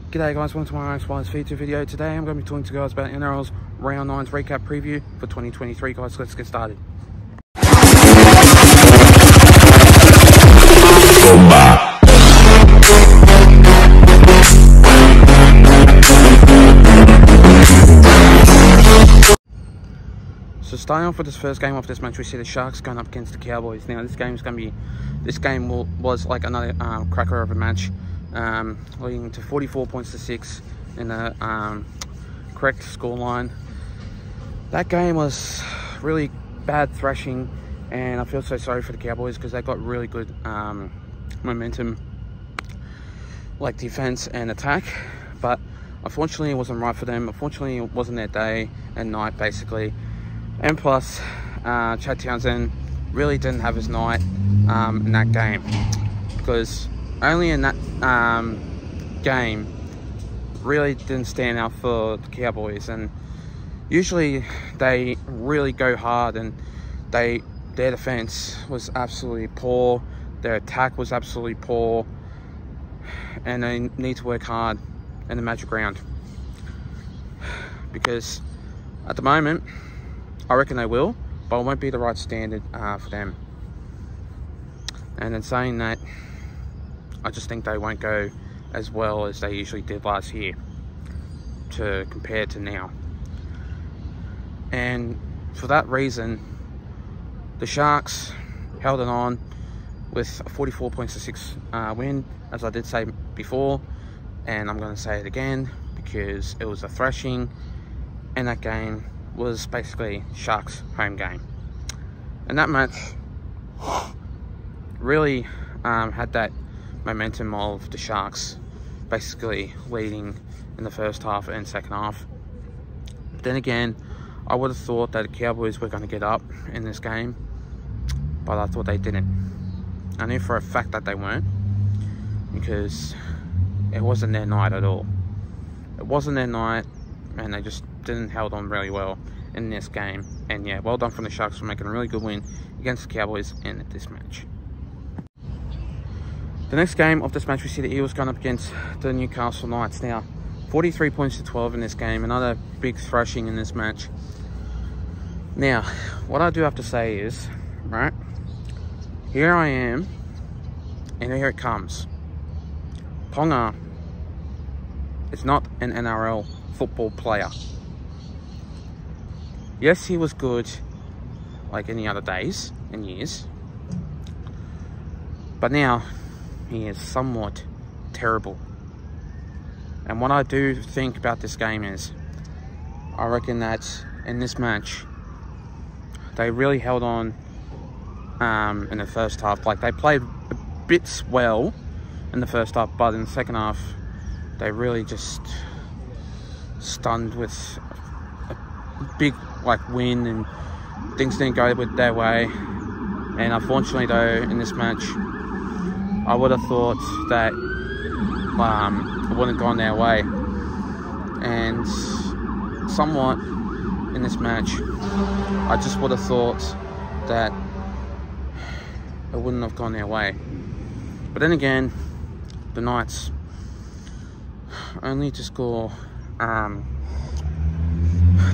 G'day guys, welcome to my Alex Wise feature video. Today I'm going to be talking to you guys about NRL's Round 9's recap preview for 2023. Guys, let's get started. So starting off with this first game of this match, we see the Sharks going up against the Cowboys. Now this game was like another cracker of a match, leading to 44 points to 6 in the correct scoreline. That game was really bad thrashing, and I feel so sorry for the Cowboys because they got really good momentum, like defense and attack, but unfortunately it wasn't right for them. Unfortunately it wasn't their day and night basically. And plus, Chad Townsend really didn't have his night in that game, because only in that game really didn't stand out for the Cowboys. And usually they really go hard, and their defense was absolutely poor, their attack was absolutely poor, and they need to work hard in the Magic Round, because at the moment I reckon they will, but it won't be the right standard for them. And in saying that, I just think they won't go as well as they usually did last year compared to now. And for that reason, the Sharks held it on with a 44 points to 6 win, as I did say before, and I'm going to say it again because it was a thrashing, and that game was basically Sharks' home game. And that match really had that momentum of the Sharks basically leading in the first half and second half. But then again, I would have thought that the Cowboys were going to get up in this game, but I thought they didn't. I knew for a fact that they weren't, because it wasn't their night at all. It wasn't their night, and they just didn't hold on really well in this game. And yeah, well done from the Sharks for making a really good win against the Cowboys in this match. The next game of this match, we see the Eels going up against the Newcastle Knights. Now 43 points to 12 in this game, another big thrashing in this match. Now what I do have to say is, right, here I am, and here it comes. Ponga is not an NRL football player. Yes, he was good like any other days and years, but now he is somewhat terrible. And what I do think about this game is, I reckon that in this match they really held on in the first half. Like, they played a bit well in the first half, but in the second half they really just stunned with a big win, and things didn't go their way. And unfortunately though, in this match I would have thought that it wouldn't have gone their way, and somewhat in this match I just would have thought that it wouldn't have gone their way. But then again, the Knights only to score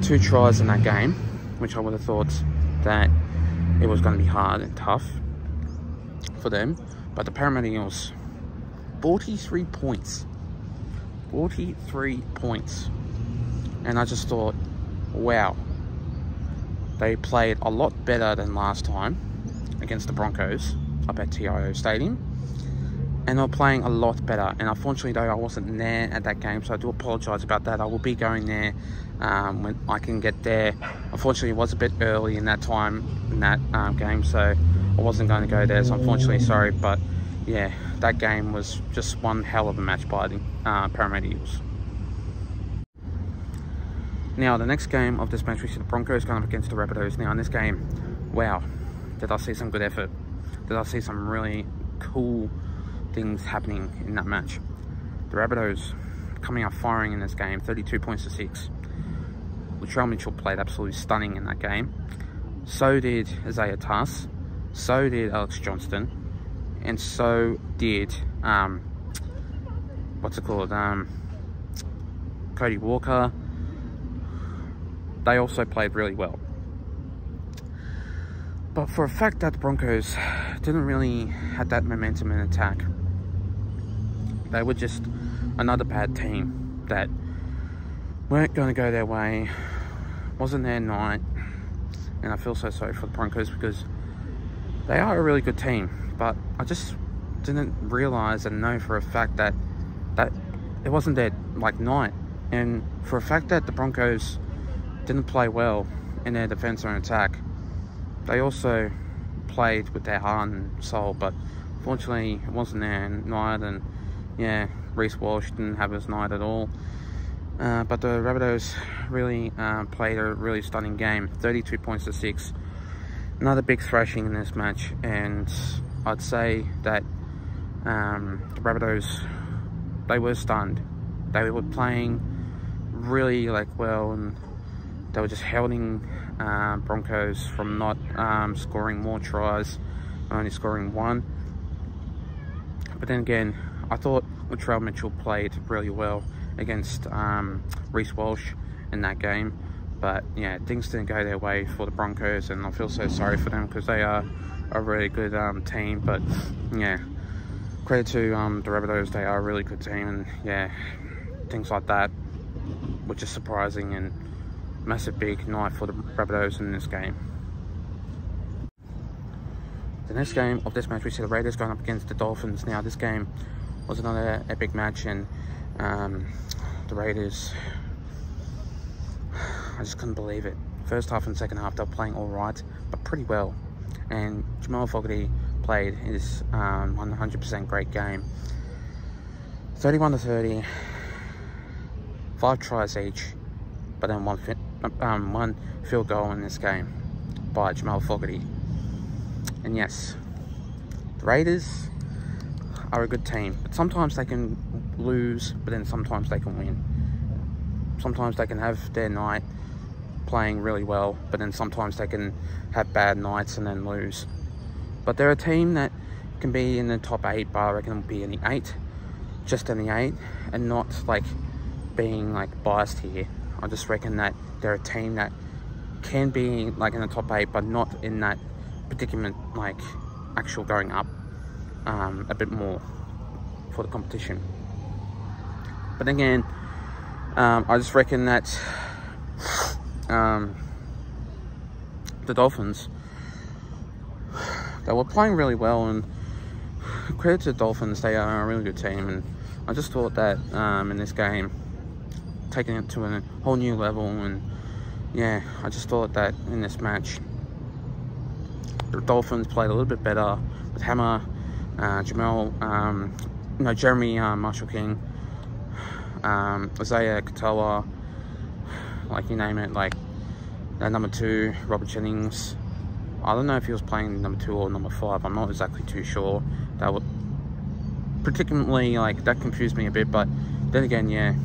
2 tries in that game, which I would have thought that it was going to be hard and tough for them. But the Parramatta Eels, 43 points. 43 points. And I just thought, wow, they played a lot better than last time against the Broncos up at TIO Stadium. And they were playing a lot better. And unfortunately though, I wasn't there at that game, so I do apologise about that. I will be going there when I can get there. Unfortunately it was a bit early in that time in that game, so I wasn't going to go there, so unfortunately sorry. But yeah, that game was just one hell of a match by the Parramatta Eels. Now the next game of this match, we see the Broncos going up against the Rabbitohs. Now in this game, wow, did I see some good effort. Did I see some really cool things happening in that match. The Rabbitohs coming up firing in this game, 32 points to 6. Latrell Mitchell played absolutely stunning in that game. So did Isaiah Tass. So did Alex Johnston. And so did what's it called? Cody Walker, they also played really well. But for a fact that the Broncos didn't really have that momentum in attack, they were just another bad team that weren't going to go their way, wasn't their night. And I feel so sorry for the Broncos because they are a really good team, but I just didn't realise and know for a fact that it wasn't their night. And for a fact that the Broncos didn't play well in their defence and attack, they also played with their heart and soul, but unfortunately it wasn't their night. And yeah, Reece Walsh didn't have his night at all. But the Rabbitohs really played a really stunning game, 32 points to 6. Another big thrashing in this match, and I'd say that the Rabbitohs, they were stunned. They were playing really well, and they were just holding Broncos from not scoring more tries, only scoring 1. But then again, I thought Latrell Mitchell played really well against Reece Walsh in that game. But yeah, things didn't go their way for the Broncos, and I feel so sorry for them because they are a really good team. But yeah, credit to the Rabbitohs, they are a really good team, and yeah, things like that were just surprising, and massive big night for the Rabbitohs in this game. The next game of this match, we see the Raiders going up against the Dolphins. Now this game was another epic match, and the Raiders, I just couldn't believe it. First half and second half, they were playing all right, but pretty well. And Jamal Fogarty played his 100% great game. 31 to 30, 5 tries each, but then one field goal in this game by Jamal Fogarty. And yes, the Raiders are a good team, but sometimes they can lose, but then sometimes they can win. Sometimes they can have their night playing really well, but then sometimes they can have bad nights and then lose. But they're a team that can be in the top 8, but I reckon it'll be in the 8, just in the 8, and not being biased here. I just reckon that they're a team that can be in the top 8, but not in that predicament, actual going up a bit more for the competition. But again, I just reckon that the Dolphins, they were playing really well, and credit to the Dolphins, they are a really good team. And I just thought that in this game, taking it to a whole new level, and yeah, I just thought that in this match, the Dolphins played a little bit better with Hammer, Jeremy Marshall-King, Isaiah Katoa, you name it, number 2, Robert Jennings. I don't know if he was playing number 2 or number 5. I'm not exactly too sure. That would particularly, that confused me a bit. But then again, yeah,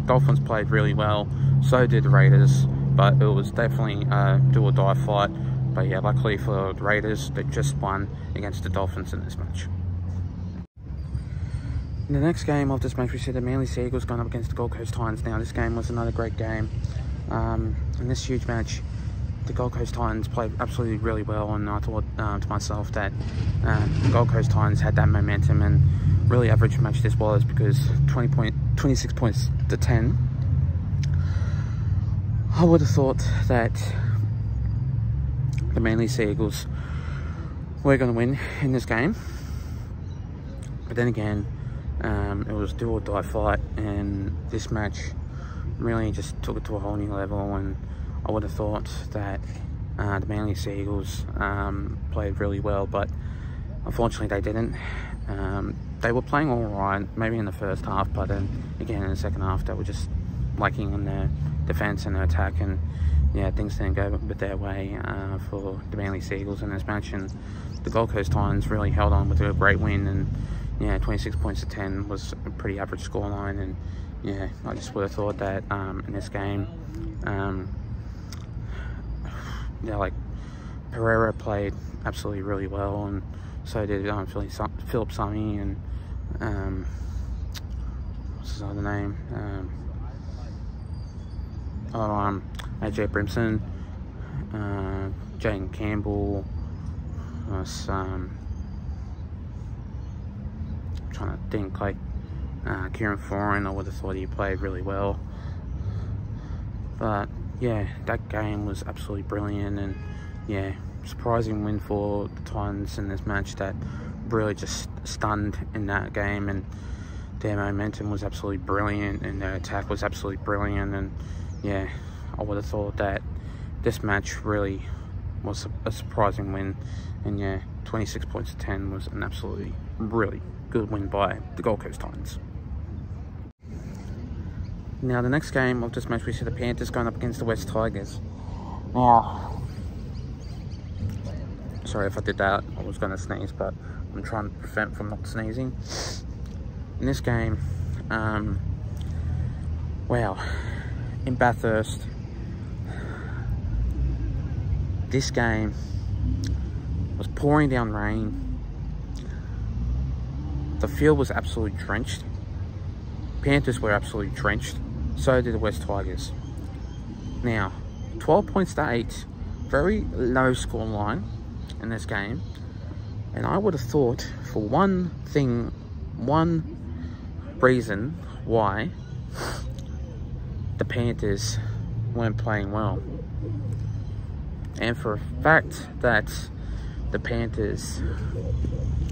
Dolphins played really well. So did the Raiders. But it was definitely a do-or-die fight. But yeah, luckily for the Raiders, they just won against the Dolphins in this match. In the next game of this match, we see the Manly Sea Eagles going up against the Gold Coast Titans. Now, this game was another great game. In this huge match, the Gold Coast Titans played absolutely really well, and I thought to myself that the Gold Coast Titans had that momentum, and really average match this was, because 26 points to 10. I would have thought that the Manly Sea Eagles were going to win in this game, but then again, it was a do-or-die fight, and this match really just took it to a whole new level. And I would have thought that the Manly Sea Eagles played really well, but unfortunately they didn't. They were playing all right, maybe in the first half, but then again in the second half they were just lacking in their defence and their attack, and yeah, things didn't go their way for the Manly Sea Eagles in this match. And the Gold Coast Titans really held on with a great win, and yeah, 26 points to 10 was a pretty average scoreline. And yeah, I just would have thought that in this game, Pereira played absolutely really well, and so did Philip Sami, and what's his other name? AJ Brimson, Jayden Campbell, trying to think, like Kieran Foran. I would have thought he played really well, but yeah, that game was absolutely brilliant. And yeah, surprising win for the Titans in this match that really just stunned in that game, and their momentum was absolutely brilliant and their attack was absolutely brilliant. And yeah, I would have thought that this match really was a surprising win. And yeah, 26 points to 10 was an absolutely really good win by the Gold Coast Titans. Now the next game of this match, we see the Panthers going up against the West Tigers. Now, sorry if I did that, I was going to sneeze, but I'm trying to prevent from not sneezing. In this game, wow, in Bathurst, this game was pouring down rain. The field was absolutely drenched. Panthers were absolutely drenched. So did the West Tigers. Now, 12 points to 8, very low score line in this game. And I would have thought, for one reason why the Panthers weren't playing well. And for a fact that the Panthers,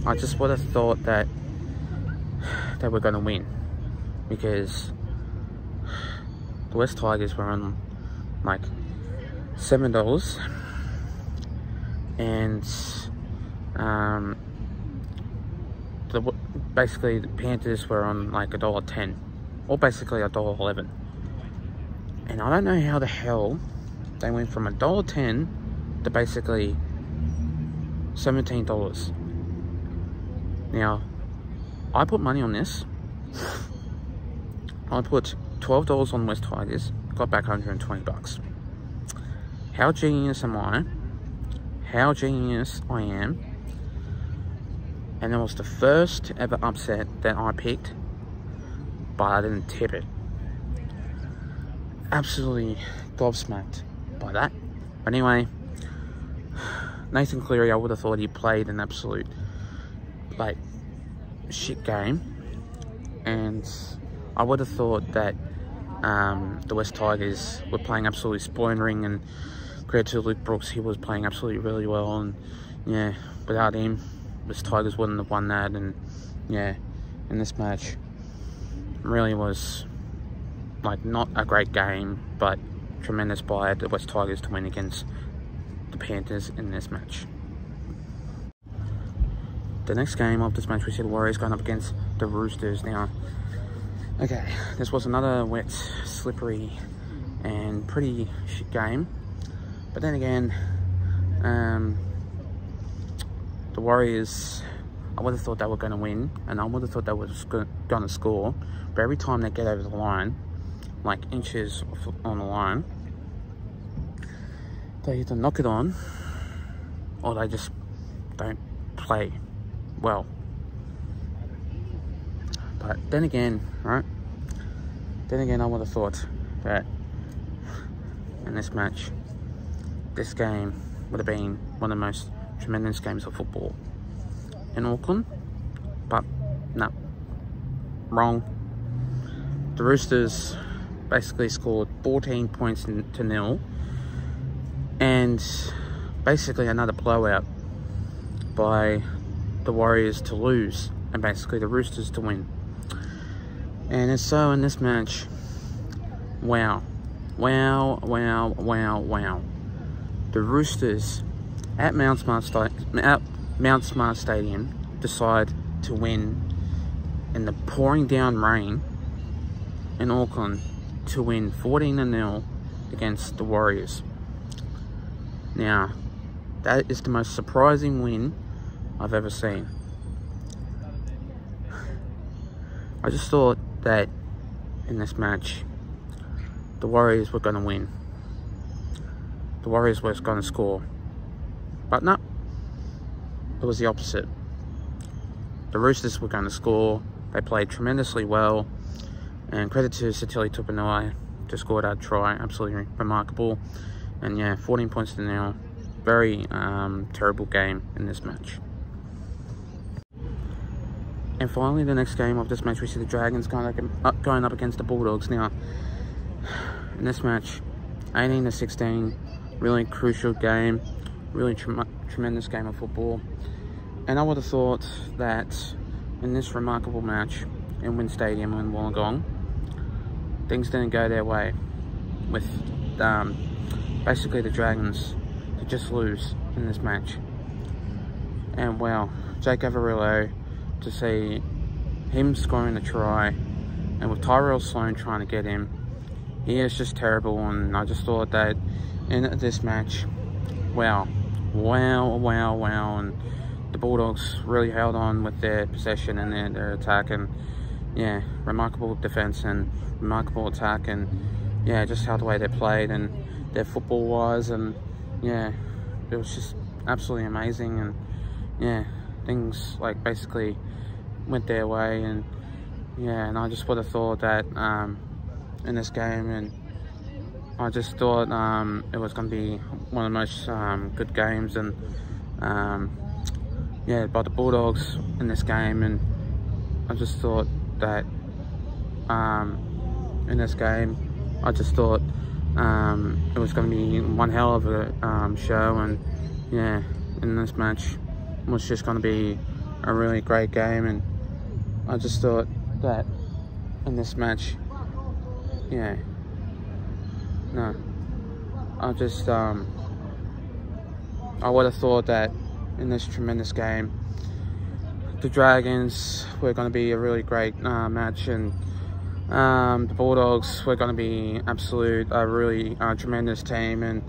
I just would have thought that they were going to win, because the West Tigers were on like $7, and basically the Panthers were on like $1.10, or basically $1.11. And I don't know how the hell they went from $1.10 to basically $17. Now, I put money on this. I put $12 on West Tigers, got back $120. How genius am I? How genius I am. And it was the first ever upset that I picked, but I didn't tip it. Absolutely gobsmacked by that. But anyway, Nathan Cleary, I would have thought he played an absolute like shit game, and I would have thought that the West Tigers were playing absolutely spoilering, and credit to Luke Brooks, he was playing absolutely really well. And yeah, without him, West Tigers wouldn't have won that. And yeah, in this match, really was like not a great game, but tremendous by the West Tigers to win against the Panthers in this match. The next game of this match, we see the Warriors going up against the Roosters. Now, okay, this was another wet, slippery, and pretty shit game. But then again, the Warriors, I would have thought they were going to win, and I would have thought they were going to score. But every time they get over the line, like inches on the line, they either knock it on, or they just don't play well. But then again, right? Then again, I would have thought that in this match, this game would have been one of the most tremendous games of football in Auckland. But no, wrong. The Roosters basically scored 14 points to 0, and basically another blowout by the Warriors to lose, and basically the Roosters to win. And so in this match, wow, the Roosters at Mount Smart Stadium decide to win in the pouring down rain in Auckland, to win 14-0 against the Warriors. Now, that is the most surprising win I've ever seen. I just thought that in this match, the Warriors were going to win. The Warriors were going to score. But no, it was the opposite. The Roosters were going to score. They played tremendously well. And credit to Sitili Tupouniua. to score that try. Absolutely remarkable. And yeah, 14 points to nil. Very terrible game in this match. And finally, the next game of this match, we see the Dragons going up against the Bulldogs. Now, in this match, 18-16, really crucial game, really tremendous game of football. And I would have thought that in this remarkable match in WIN Stadium in Wollongong, things didn't go their way, with basically the Dragons to just lose in this match. And well, Jake Averillo, to see him scoring the try, and with Tyrell Sloan trying to get him, he is just terrible. And I just thought that in this match, wow, and the Bulldogs really held on with their possession and their attack, and yeah, remarkable defense and remarkable attack, and yeah, just how the way they played and their football was, and yeah, it was just absolutely amazing. And yeah, things like basically went their way, and yeah, and I just would have thought that in this game, and I just thought it was going to be one of the most good games, and yeah, by the Bulldogs in this game. And I just thought that in this game, I just thought it was going to be one hell of a show, and yeah, in this match it was just going to be a really great game. And I just thought that in this match, yeah, no, I just I would have thought that in this tremendous game, the Dragons were going to be a really great match, and the Bulldogs were going to be a really tremendous team. And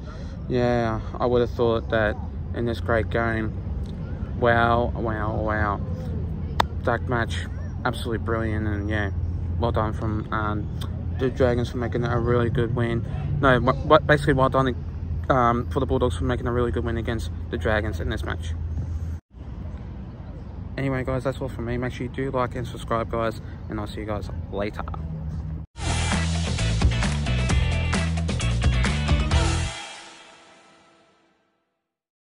yeah, I would have thought that in this great game, wow, that match, absolutely brilliant. And yeah, well done from the Dragons for making a really good win. No, basically well done for the Bulldogs for making a really good win against the Dragons in this match. Anyway guys, that's all from me. Make sure you do like and subscribe guys, and I'll see you guys later.